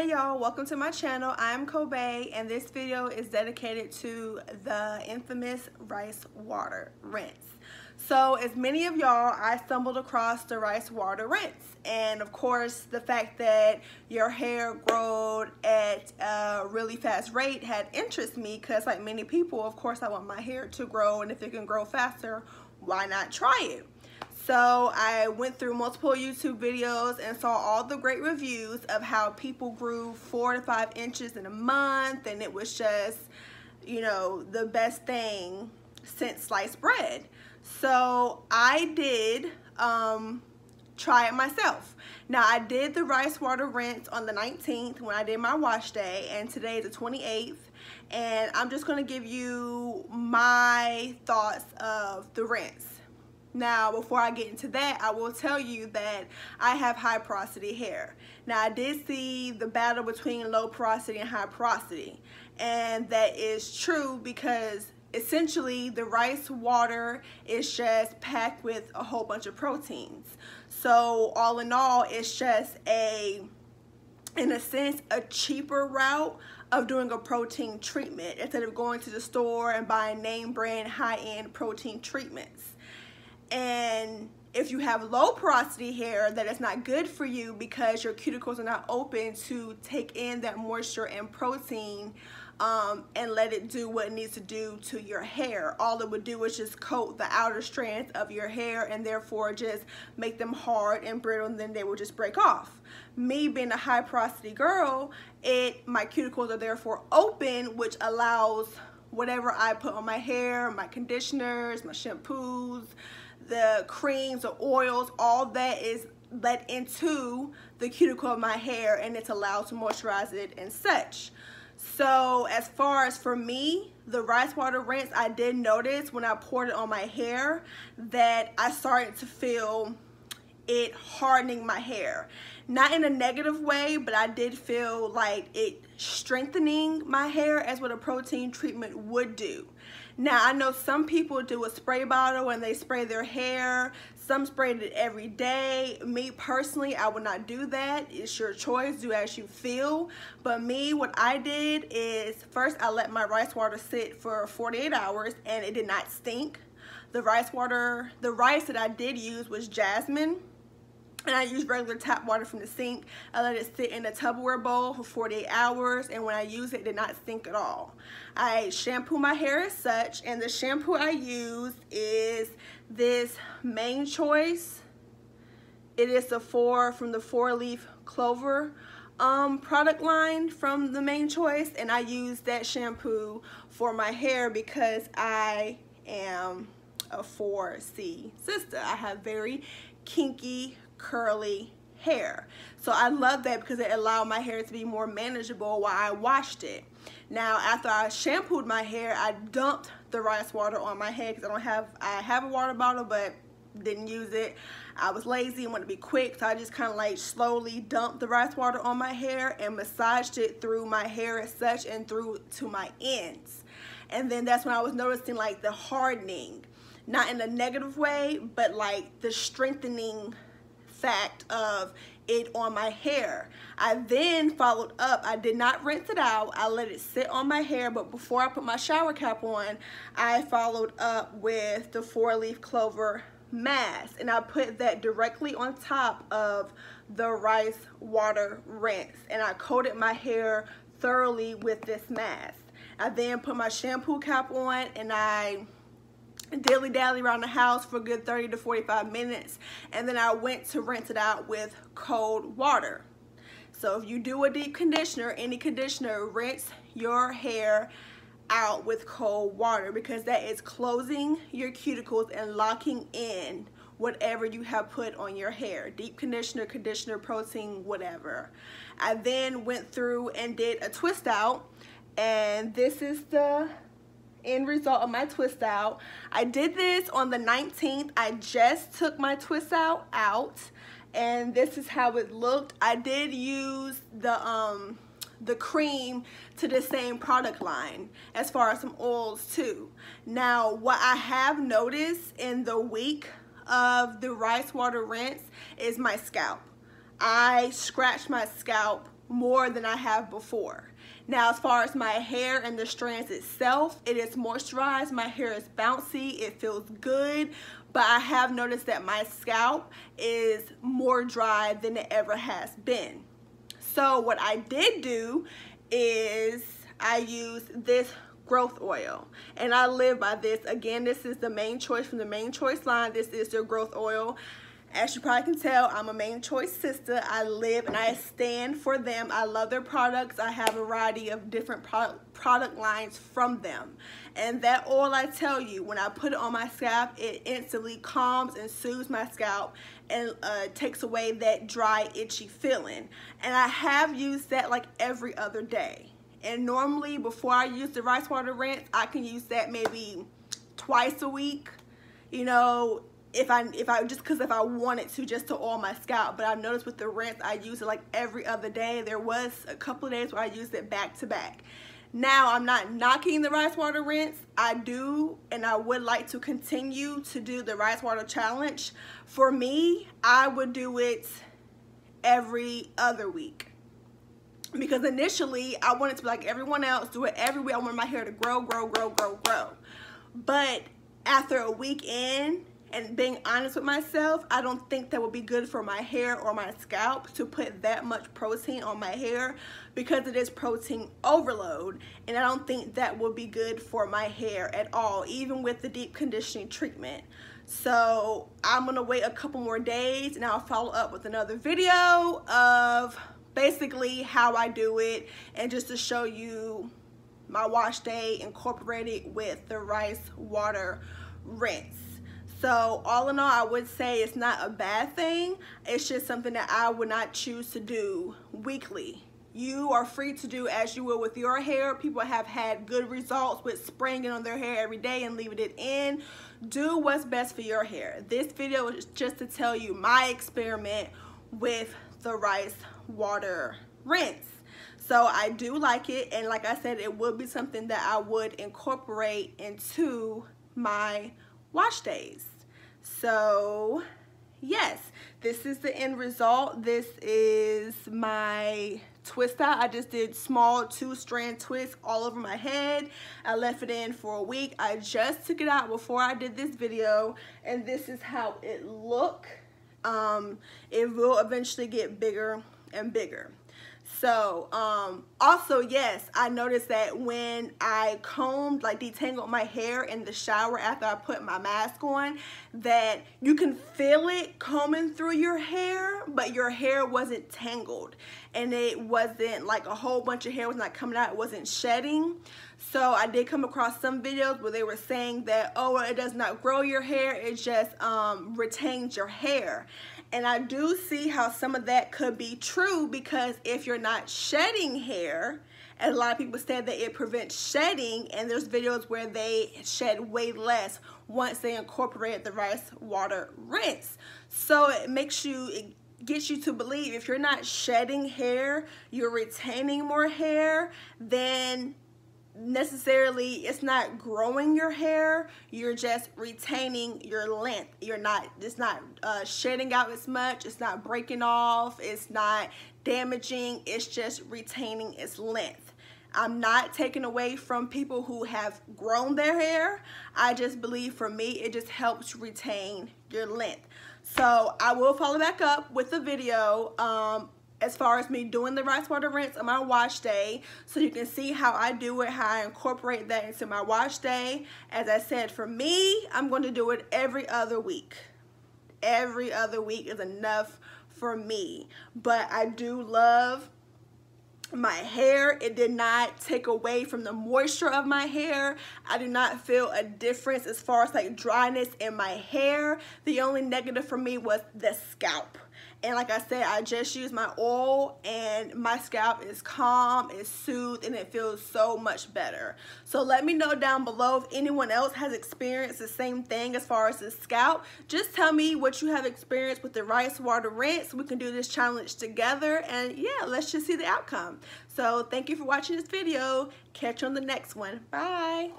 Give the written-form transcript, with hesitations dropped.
Hey y'all, welcome to my channel. I'm Kobay and this video is dedicated to the infamous rice water rinse. So as many of y'all, I stumbled across the rice water rinse, and of course the fact that your hair growed at a really fast rate had interested me, because like many people, of course I want my hair to grow, and if it can grow faster, why not try it? So I went through multiple YouTube videos and saw all the great reviews of how people grew 4 to 5 inches in a month, and it was just, you know, the best thing since sliced bread. So I did try it myself. Now I did the rice water rinse on the 19th when I did my wash day, and today is the 28th, and I'm just going to give you my thoughts of the rinse. Now, before I get into that, I will tell you that I have high porosity hair. Now, I did see the battle between low porosity and high porosity, and that is true because essentially the rice water is just packed with a whole bunch of proteins. So all in all, it's just in a sense, a cheaper route of doing a protein treatment instead of going to the store and buying name brand high-end protein treatments. And if you have low porosity hair, that is not good for you because your cuticles are not open to take in that moisture and protein and let it do what it needs to do to your hair. All it would do is just coat the outer strands of your hair and therefore just make them hard and brittle, and then they will just break off. Me being a high porosity girl, my cuticles are therefore open, which allows whatever I put on my hair, my conditioners, my shampoos, the creams, the oils, all that is let into the cuticle of my hair, and it's allowed to moisturize it and such. So as far as for me, the rice water rinse, I did notice when I poured it on my hair that I started to feel it hardening my hair. Not in a negative way, but I did feel like it strengthening my hair as what a protein treatment would do. Now, I know some people do a spray bottle and they spray their hair. Some sprayed it every day. Me personally, I would not do that. It's your choice, do as you feel. But me, what I did is first I let my rice water sit for 48 hours and it did not stink. The rice that I did use was jasmine, and I used regular tap water from the sink. I let it sit in a Tupperware bowl for 48 hours, and when I used it, it did not stink at all. I shampoo my hair as such, and the shampoo I use is this Main Choice. It is from the 4-leaf clover product line from the Main Choice, and I use that shampoo for my hair because I am a 4C sister. I have very kinky, curly hair. So I love that because it allowed my hair to be more manageable while I washed it. Now, after I shampooed my hair, I dumped the rice water on my head because I have a water bottle but didn't use it. I was lazy and wanted to be quick, so I just kind of like slowly dumped the rice water on my hair and massaged it through my hair as such and through to my ends. And then that's when I was noticing like the hardening, not in a negative way, but like the strengthening fact of it on my hair. I then followed up. I did not rinse it out. I let it sit on my hair, but before I put my shower cap on, I followed up with the 4-leaf clover mask, and I put that directly on top of the rice water rinse, and I coated my hair thoroughly with this mask. I then put my shampoo cap on, and I dilly-dally around the house for a good 30 to 45 minutes, and then I went to rinse it out with cold water. So if you do a deep conditioner, any conditioner, rinse your hair out with cold water because that is closing your cuticles and locking in whatever you have put on your hair. Deep conditioner, protein, whatever. I then went through and did a twist out, and this is the end result of my twist out. I did this on the 19th. I just took my twist out, and this is how it looked. I did use the cream to the same product line as far as some oils too. Now, what I have noticed in the week of the rice water rinse is my scalp. I scratch my scalp more than I have before. Now, as far as my hair and the strands itself, it is moisturized. My hair is bouncy. It feels good. But I have noticed that my scalp is more dry than it ever has been. So what I did do is I used this growth oil, and I live by this. Again, this is the Main Choice from the Main Choice line. This is their growth oil. As you probably can tell, I'm a Main Choice sister. I live and I stand for them. I love their products. I have a variety of different product lines from them. And that oil, I tell you, when I put it on my scalp, it instantly calms and soothes my scalp and takes away that dry, itchy feeling. And I have used that like every other day. And normally, before I use the rice water rinse, I can use that maybe twice a week, you know, if I wanted to, just to oil my scalp. But I've noticed with the rinse, I use it like every other day. There was a couple of days where I used it back to back. Now, I'm not knocking the rice water rinse. I do, and I would like to continue to do the rice water challenge. For me, I would do it every other week. Because initially, I wanted to be like everyone else, do it every week. I wanted my hair to grow. But after a week in, and being honest with myself, I don't think that would be good for my hair or my scalp to put that much protein on my hair, because it is protein overload, and I don't think that would be good for my hair at all, even with the deep conditioning treatment. So I'm gonna wait a couple more days, and I'll follow up with another video of basically how I do it, and just to show you my wash day incorporated with the rice water rinse. So all in all, I would say it's not a bad thing. It's just something that I would not choose to do weekly. You are free to do as you will with your hair. People have had good results with spraying it on their hair every day and leaving it in. Do what's best for your hair. This video is just to tell you my experiment with the rice water rinse. So I do like it, and like I said, it would be something that I would incorporate into my wash days. So yes, this is the end result. This is my twist out. I just did small 2-strand twists all over my head. I left it in for a week. I just took it out before I did this video, and this is how it look. It will eventually get bigger and bigger. So also, yes, I noticed that when I combed, like detangled my hair in the shower after I put my mask on, that you can feel it combing through your hair, but your hair wasn't tangled, and it wasn't like a whole bunch of hair was not coming out. It wasn't shedding. So I did come across some videos where they were saying that, oh, well, it does not grow your hair, it just retains your hair. And I do see how some of that could be true, because if you're not shedding hair, and a lot of people said that it prevents shedding, and there's videos where they shed way less once they incorporated the rice water rinse. So it gets you to believe if you're not shedding hair, you're retaining more hair, then necessarily it's not growing your hair, you're just retaining your length. It's not shedding out as much, it's not breaking off, it's not damaging, it's just retaining its length. I'm not taking away from people who have grown their hair. I just believe for me it just helps retain your length. So I will follow back up with a video as far as me doing the rice water rinse on my wash day, so you can see how I do it, how I incorporate that into my wash day. As I said, for me, I'm going to do it every other week. Every other week is enough for me. But I do love my hair. It did not take away from the moisture of my hair. I do not feel a difference as far as like dryness in my hair. The only negative for me was the scalp. And like I said, I just used my oil, and my scalp is calm, it's soothed, and it feels so much better. So let me know down below if anyone else has experienced the same thing as far as the scalp. Just tell me what you have experienced with the rice water rinse. We can do this challenge together, and yeah, let's just see the outcome. So thank you for watching this video. Catch you on the next one. Bye.